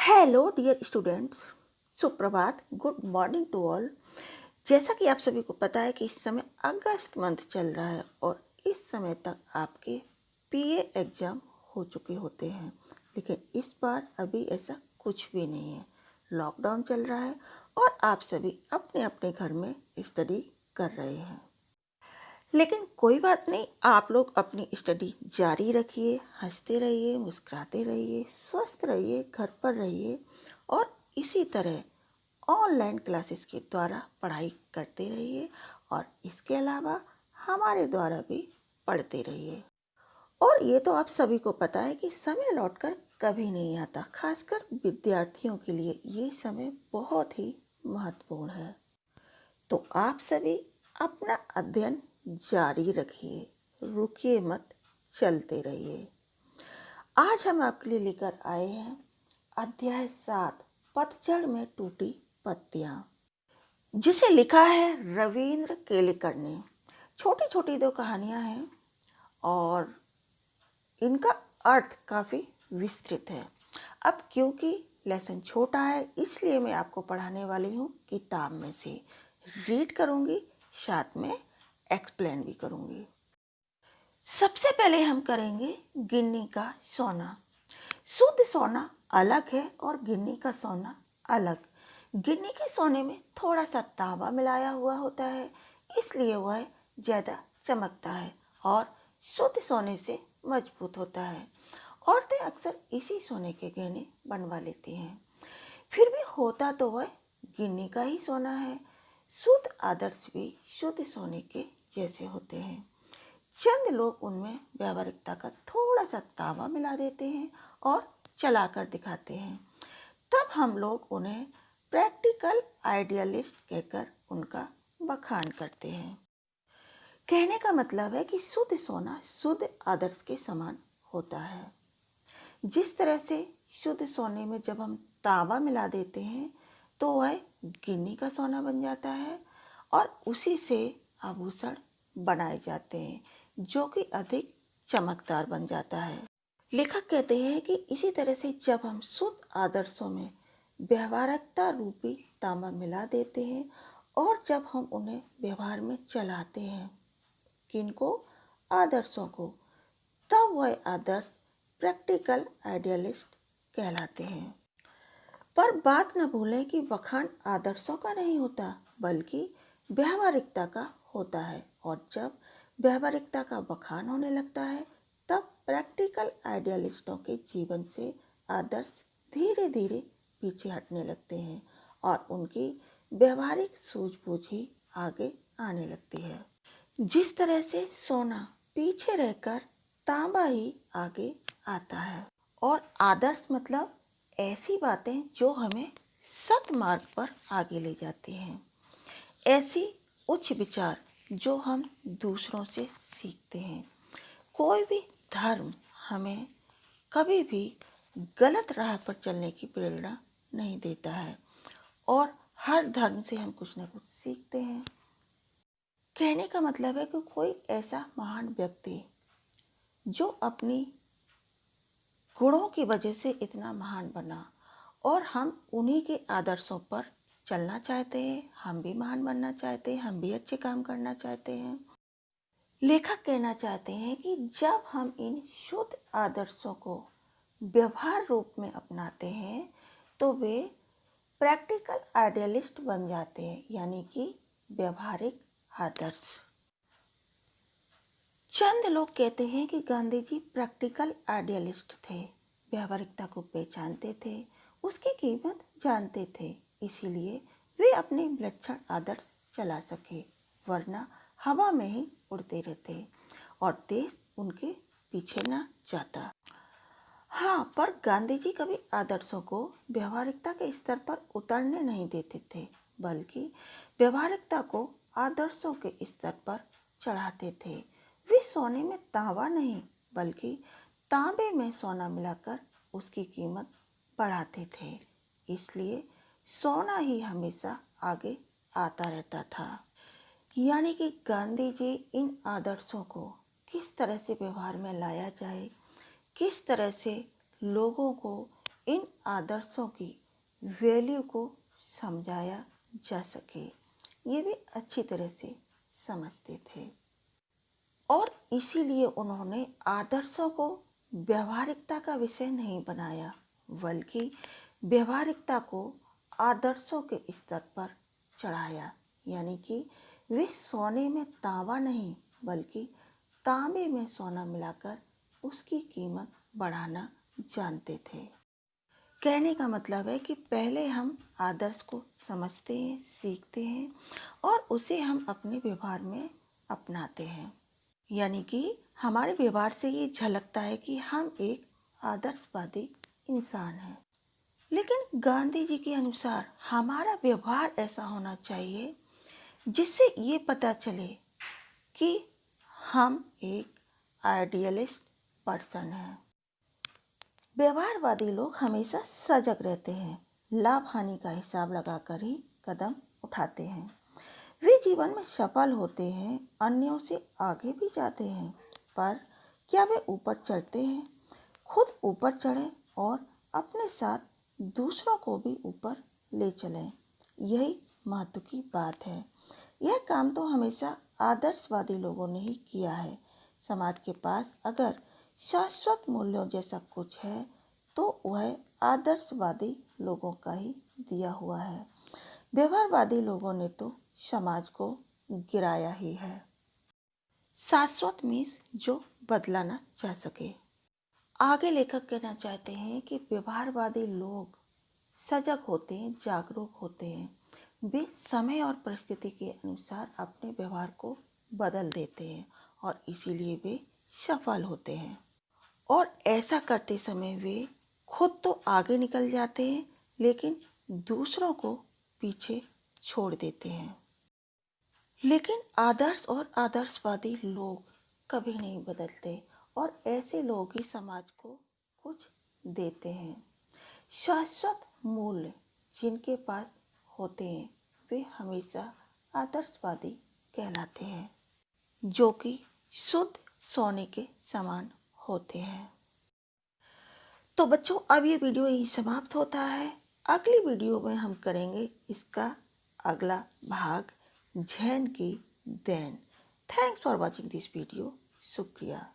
Hello dear students, सुप्रभात, good morning to all. जैसा कि आप सभी को पता है कि इस समय अगस्त मंथ चल रहा है और इस समय तक आपके पीए एग्ज़ाम हो चुके होते हैं, लेकिन इस बार अभी ऐसा कुछ भी नहीं है। लॉकडाउन चल रहा है और आप सभी अपने अपने घर में स्टडी कर रहे हैं। लेकिन कोई बात नहीं, आप लोग अपनी स्टडी जारी रखिए, हंसते रहिए, मुस्कुराते रहिए, स्वस्थ रहिए, घर पर रहिए और इसी तरह ऑनलाइन क्लासेस के द्वारा पढ़ाई करते रहिए और इसके अलावा हमारे द्वारा भी पढ़ते रहिए। और ये तो आप सभी को पता है कि समय लौटकर कभी नहीं आता, खासकर विद्यार्थियों के लिए ये समय बहुत ही महत्वपूर्ण है। तो आप सभी अपना अध्ययन जारी रखिए, रुकिए मत, चलते रहिए। आज हम आपके लिए लेकर आए हैं अध्याय 7, पतझड़ में टूटी पत्तियां, जिसे लिखा है रविंद्र केलेकर ने। छोटी छोटी 2 कहानियां हैं और इनका अर्थ काफ़ी विस्तृत है। अब क्योंकि लेसन छोटा है, इसलिए मैं आपको पढ़ाने वाली हूँ किताब में से, रीड करूँगी, साथ में एक्सप्लेन भी करूँगी। सबसे पहले हम करेंगे गिन्नी का सोना। शुद्ध सोना अलग है और गिन्नी का सोना अलग। गिन्नी के सोने में थोड़ा सा तांबा मिलाया हुआ होता है, इसलिए वह ज़्यादा चमकता है और शुद्ध सोने से मजबूत होता है। औरतें अक्सर इसी सोने के गहने बनवा लेती हैं। फिर भी होता तो वह गिन्नी का ही सोना है। शुद्ध आदर्श भी शुद्ध सोने के जैसे होते हैं। चंद लोग उनमें व्यावहारिकता का थोड़ा सा तांबा मिला देते हैं और चलाकर दिखाते हैं। तब हम लोग उन्हें प्रैक्टिकल आइडियलिस्ट कहकर उनका बखान करते हैं। कहने का मतलब है कि शुद्ध सोना शुद्ध आदर्श के समान होता है। जिस तरह से शुद्ध सोने में जब हम तांबा मिला देते हैं तो वह गिन्नी का सोना बन जाता है और उसी से आभूषण बनाए जाते हैं, जो कि अधिक चमकदार बन जाता है। लेखक कहते हैं कि इसी तरह से जब हम शुद्ध आदर्शों में व्यवहारिकता रूपी तांबा मिला देते हैं और जब हम उन्हें व्यवहार में चलाते हैं, किनको, आदर्शों को, तब वह आदर्श प्रैक्टिकल आइडियलिस्ट कहलाते हैं। पर बात न भूलें कि बखान आदर्शों का नहीं होता, बल्कि व्यवहारिकता का होता है। और जब व्यवहारिकता का बखान होने लगता है, तब प्रैक्टिकल आइडियलिस्टों के जीवन से आदर्श धीरे धीरे पीछे हटने लगते हैं और उनकी व्यवहारिक सूझबूझ ही आगे आने लगती है। जिस तरह से सोना पीछे रहकर तांबा ही आगे आता है। और आदर्श मतलब ऐसी बातें जो हमें सत्मार्ग पर आगे ले जाती हैं, ऐसी उच्च विचार जो हम दूसरों से सीखते हैं। कोई भी धर्म हमें कभी भी गलत राह पर चलने की प्रेरणा नहीं देता है और हर धर्म से हम कुछ न कुछ सीखते हैं। कहने का मतलब है कि कोई ऐसा महान व्यक्ति जो अपनी गुणों की वजह से इतना महान बना और हम उन्हीं के आदर्शों पर चलना चाहते हैं, हम भी महान बनना चाहते हैं, हम भी अच्छे काम करना चाहते हैं। लेखक कहना चाहते हैं कि जब हम इन शुद्ध आदर्शों को व्यवहार रूप में अपनाते हैं तो वे प्रैक्टिकल आइडियलिस्ट बन जाते हैं, यानी कि व्यवहारिक आदर्श। चंद लोग कहते हैं कि गांधी जी प्रैक्टिकल आइडियलिस्ट थे, व्यवहारिकता को पहचानते थे, उसकी कीमत जानते थे, इसीलिए वे अपने विलक्षण आदर्श चला सके, वरना हवा में ही उड़ते रहते और देश उनके पीछे न जाता। हाँ, पर गांधी जी कभी आदर्शों को व्यवहारिकता के स्तर पर उतरने नहीं देते थे, बल्कि व्यवहारिकता को आदर्शों के स्तर पर चढ़ाते थे। वे सोने में तांबा नहीं, बल्कि तांबे में सोना मिलाकर उसकी कीमत बढ़ाते थे, इसलिए सोना ही हमेशा आगे आता रहता था। यानी कि गांधी जी इन आदर्शों को किस तरह से व्यवहार में लाया जाए, किस तरह से लोगों को इन आदर्शों की वैल्यू को समझाया जा सके, ये भी अच्छी तरह से समझते थे। और इसीलिए उन्होंने आदर्शों को व्यवहारिकता का विषय नहीं बनाया, बल्कि व्यवहारिकता को आदर्शों के स्तर पर चढ़ाया। यानी कि वे सोने में तांबा नहीं, बल्कि तांबे में सोना मिलाकर उसकी कीमत बढ़ाना जानते थे। कहने का मतलब है कि पहले हम आदर्श को समझते हैं, सीखते हैं और उसे हम अपने व्यवहार में अपनाते हैं। यानी कि हमारे व्यवहार से ये झलकता है कि हम एक आदर्शवादी इंसान हैं। लेकिन गांधी जी के अनुसार हमारा व्यवहार ऐसा होना चाहिए जिससे ये पता चले कि हम एक आइडियलिस्ट पर्सन हैं। व्यवहारवादी लोग हमेशा सजग रहते हैं, लाभ हानि का हिसाब लगाकर ही कदम उठाते हैं। वे जीवन में सफल होते हैं, अन्यों से आगे भी जाते हैं, पर क्या वे ऊपर चढ़ते हैं? खुद ऊपर चढ़ें और अपने साथ दूसरों को भी ऊपर ले चलें, यही महत्व की बात है। यह काम तो हमेशा आदर्शवादी लोगों ने ही किया है। समाज के पास अगर शाश्वत मूल्यों जैसा कुछ है तो वह आदर्शवादी लोगों का ही दिया हुआ है। व्यवहारवादी लोगों ने तो समाज को गिराया ही है। शाश्वत मीन्स जो बदला ना जा सके। आगे लेखक कहना चाहते हैं कि व्यवहारवादी लोग सजग होते हैं, जागरूक होते हैं। वे समय और परिस्थिति के अनुसार अपने व्यवहार को बदल देते हैं और इसीलिए वे सफल होते हैं। और ऐसा करते समय वे खुद तो आगे निकल जाते हैं, लेकिन दूसरों को पीछे छोड़ देते हैं। लेकिन आदर्श और आदर्शवादी लोग कभी नहीं बदलते और ऐसे लोग ही समाज को कुछ देते हैं। शाश्वत मूल्य जिनके पास होते हैं वे हमेशा आदर्शवादी कहलाते हैं, जो कि शुद्ध सोने के समान होते हैं। तो बच्चों, अब ये वीडियो यही समाप्त होता है। अगली वीडियो में हम करेंगे इसका अगला भाग, जैन की देन। Thanks for watching this video. शुक्रिया।